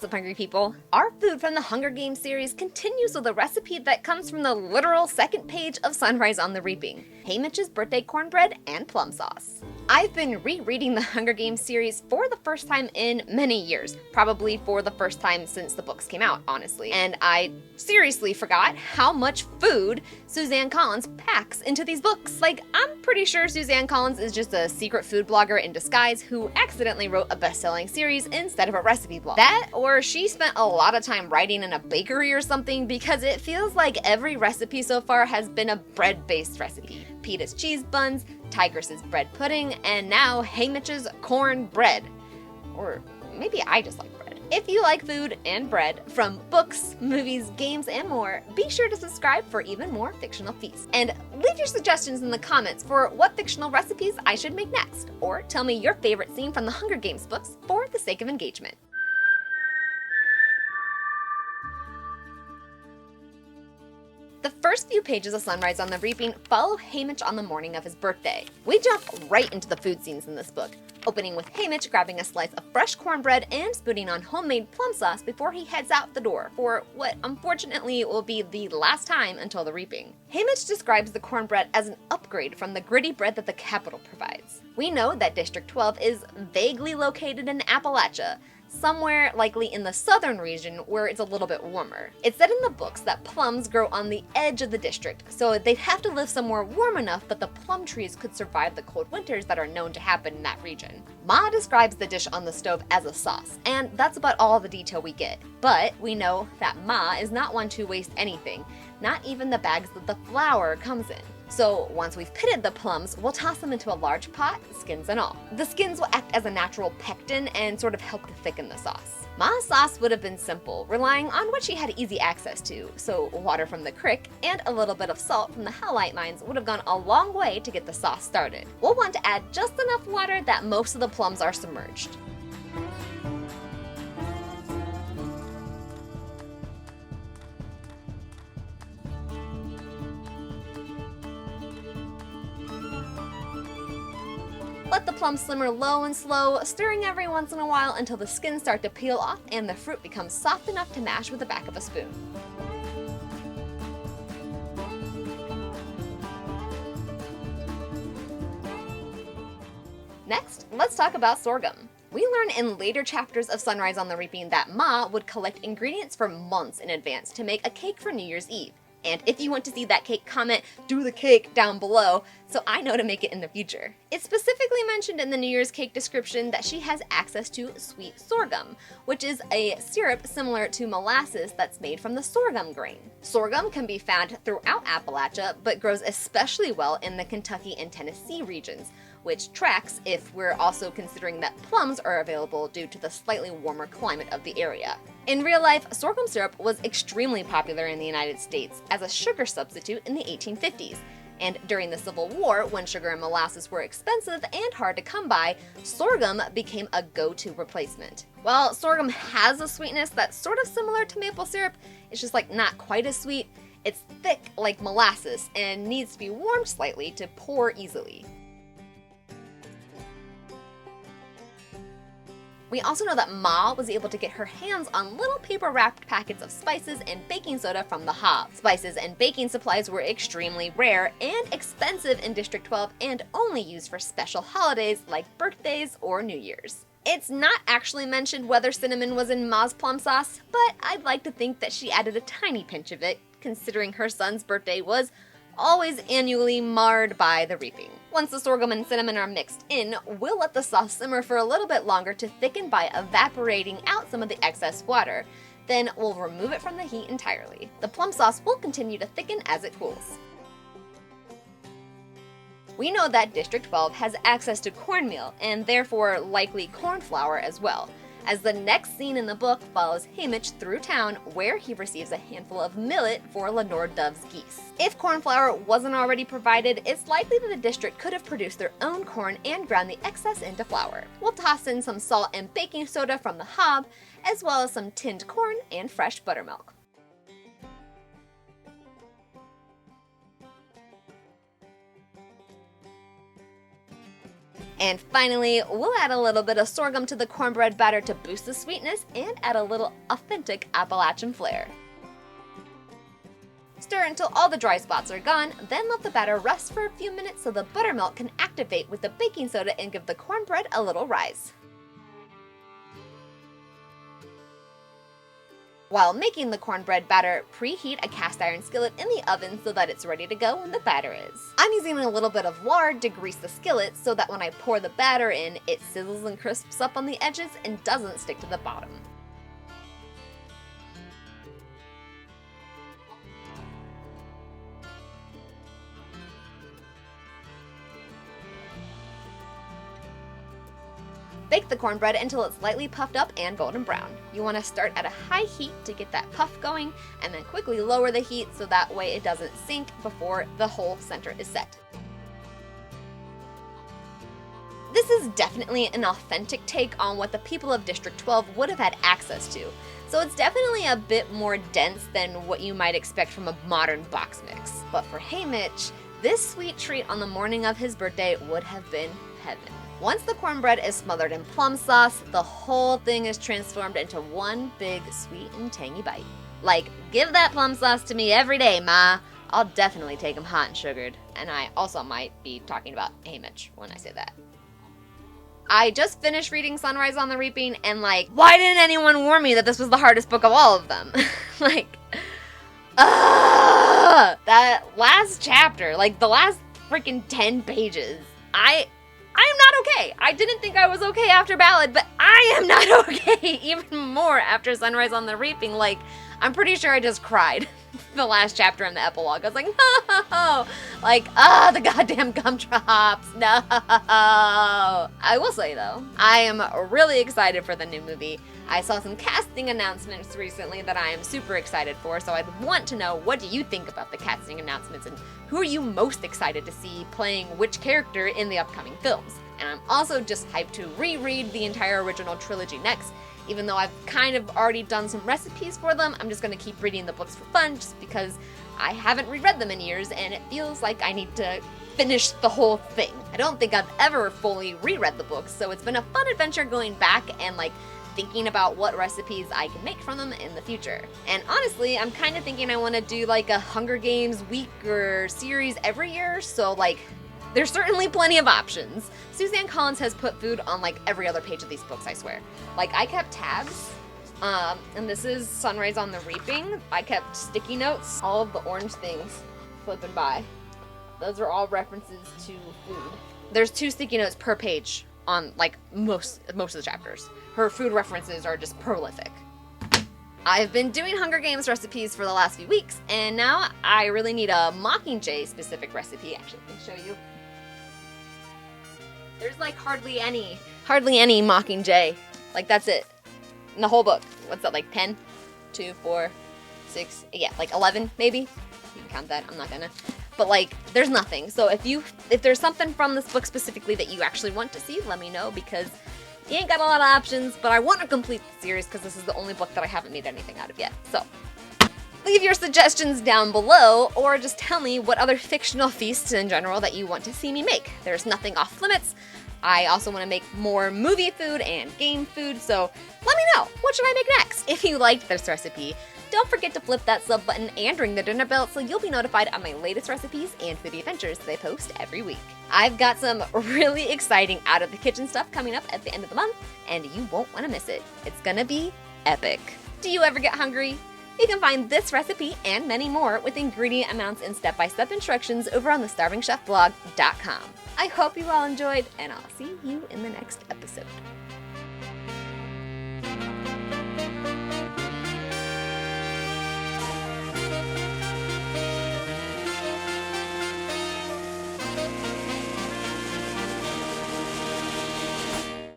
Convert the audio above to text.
up, hungry people? Our food from the Hunger Games series continues with a recipe that comes from the literal second page of Sunrise on the Reaping, Haymitch's birthday cornbread and plum sauce. I've been rereading the Hunger Games series for the first time in many years, probably for the first time since the books came out, honestly, and I seriously forgot how much food Suzanne Collins packs into these books. Like, I'm pretty sure Suzanne Collins is just a secret food blogger in disguise who accidentally wrote a best-selling series instead of a recipe blog. That, or she spent a lot of time writing in a bakery or something, because it feels like every recipe so far has been a bread-based recipe. Peta's cheese buns, Tigress's bread pudding, and now Haymitch's cornbread. Or maybe I just like bread. If you like food and bread from books, movies, games, and more, be sure to subscribe for even more fictional feasts. And leave your suggestions in the comments for what fictional recipes I should make next, or tell me your favorite scene from the Hunger Games books for the sake of engagement. The first few pages of Sunrise on the Reaping follow Haymitch on the morning of his birthday. We jump right into the food scenes in this book, opening with Haymitch grabbing a slice of fresh cornbread and spooning on homemade plum sauce before he heads out the door for what unfortunately will be the last time until the reaping. Haymitch describes the cornbread as an upgrade from the gritty bread that the capital provides. We know that District 12 is vaguely located in Appalachia, somewhere likely in the southern region where it's a little bit warmer. It's said in the books that plums grow on the edge of the district, so they'd have to live somewhere warm enough that the plum trees could survive the cold winters that are known to happen in that region. Ma describes the dish on the stove as a sauce, and that's about all the detail we get. But we know that Ma is not one to waste anything, not even the bags that the flour comes in. So once we've pitted the plums, we'll toss them into a large pot, skins and all. The skins will act as a natural pectin and sort of help to thicken the sauce. Ma's sauce would have been simple, relying on what she had easy access to, so water from the creek and a little bit of salt from the halite mines would have gone a long way to get the sauce started. We'll want to add just enough water that most of the plums are submerged. Let the plums simmer low and slow, stirring every once in a while until the skins start to peel off and the fruit becomes soft enough to mash with the back of a spoon. Next, let's talk about sorghum. We learn in later chapters of Sunrise on the Reaping that Ma would collect ingredients for months in advance to make a cake for New Year's Eve. And if you want to see that cake, comment "do the cake" down below so I know to make it in the future. It's specifically mentioned in the New Year's cake description that she has access to sweet sorghum, which is a syrup similar to molasses that's made from the sorghum grain. Sorghum can be found throughout Appalachia, but grows especially well in the Kentucky and Tennessee regions, which tracks if we're also considering that plums are available due to the slightly warmer climate of the area. In real life, sorghum syrup was extremely popular in the United States as a sugar substitute in the 1850s. And during the Civil War, when sugar and molasses were expensive and hard to come by, sorghum became a go-to replacement. While sorghum has a sweetness that's sort of similar to maple syrup, it's just not quite as sweet. It's thick like molasses and needs to be warmed slightly to pour easily. We also know that Ma was able to get her hands on little paper-wrapped packets of spices and baking soda from the Hob. Spices and baking supplies were extremely rare and expensive in District 12 and only used for special holidays like birthdays or New Year's. It's not actually mentioned whether cinnamon was in Ma's plum sauce, but I'd like to think that she added a tiny pinch of it, considering her son's birthday was always annually marred by the reaping. Once the sorghum and cinnamon are mixed in, we'll let the sauce simmer for a little bit longer to thicken by evaporating out some of the excess water. Then we'll remove it from the heat entirely. The plum sauce will continue to thicken as it cools. We know that District 12 has access to cornmeal, and therefore likely corn flour as well, as the next scene in the book follows Haymitch through town where he receives a handful of millet for Lenore Dove's geese. If corn flour wasn't already provided, it's likely that the district could have produced their own corn and ground the excess into flour. We'll toss in some salt and baking soda from the Hob, as well as some tinned corn and fresh buttermilk. And finally, we'll add a little bit of sorghum to the cornbread batter to boost the sweetness and add a little authentic Appalachian flair. Stir until all the dry spots are gone, then let the batter rest for a few minutes so the buttermilk can activate with the baking soda and give the cornbread a little rise. While making the cornbread batter, preheat a cast iron skillet in the oven so that it's ready to go when the batter is. I'm using a little bit of lard to grease the skillet so that when I pour the batter in, it sizzles and crisps up on the edges and doesn't stick to the bottom. Bake the cornbread until it's lightly puffed up and golden brown. You want to start at a high heat to get that puff going, and then quickly lower the heat so that way it doesn't sink before the whole center is set. This is definitely an authentic take on what the people of District 12 would have had access to, so it's definitely a bit more dense than what you might expect from a modern box mix. But for Haymitch, this sweet treat on the morning of his birthday would have been heaven. Once the cornbread is smothered in plum sauce, the whole thing is transformed into one big sweet and tangy bite. Like, give that plum sauce to me every day, Ma. I'll definitely take them hot and sugared. And I also might be talking about Haymitch when I say that. I just finished reading Sunrise on the Reaping, and why didn't anyone warn me that this was the hardest book of all of them? That last chapter, the last freaking 10 pages, I am not okay. I didn't think I was okay after Ballad, but I am not okay even more after Sunrise on the Reaping. I'm pretty sure I just cried the last chapter in the epilogue. I was like, no! The goddamn gumdrops, no! I will say, though, I am really excited for the new movie. I saw some casting announcements recently that I am super excited for, so I'd want to know, what do you think about the casting announcements, and who are you most excited to see playing which character in the upcoming films? And I'm also just hyped to reread the entire original trilogy next. Even though I've kind of already done some recipes for them, I'm just going to keep reading the books for fun, just because I haven't reread them in years, and it feels like I need to finish the whole thing. I don't think I've ever fully reread the books, so it's been a fun adventure going back and thinking about what recipes I can make from them in the future. And honestly, I'm kind of thinking I want to do a Hunger Games week or series every year, so there's certainly plenty of options. Suzanne Collins has put food on every other page of these books, I swear. I kept tabs, and this is Sunrise on the Reaping. I kept sticky notes, all of the orange things flipping by. Those are all references to food. There's 2 sticky notes per page on most of the chapters. Her food references are just prolific. I've been doing Hunger Games recipes for the last few weeks, and now I really need a Mockingjay specific recipe. Actually, let me show you. There's hardly any Mockingjay. That's it. In the whole book. What's that, 10? 2, 4, 6, yeah, 11 maybe? You can count that, I'm not gonna. But there's nothing. So if there's something from this book specifically that you actually want to see, let me know, because you ain't got a lot of options, but I want to complete the series because this is the only book that I haven't made anything out of yet. So leave your suggestions down below, or just tell me what other fictional feasts in general that you want to see me make. There's nothing off limits. I also want to make more movie food and game food, so let me know, what should I make next? If you liked this recipe, don't forget to flip that sub button and ring the dinner bell so you'll be notified on my latest recipes and foodie adventures that I post every week. I've got some really exciting out of the kitchen stuff coming up at the end of the month, and you won't want to miss it. It's gonna be epic. Do you ever get hungry? You can find this recipe and many more with ingredient amounts and step-by-step instructions over on thestarvingchefblog.com. I hope you all enjoyed, and I'll see you in the next episode.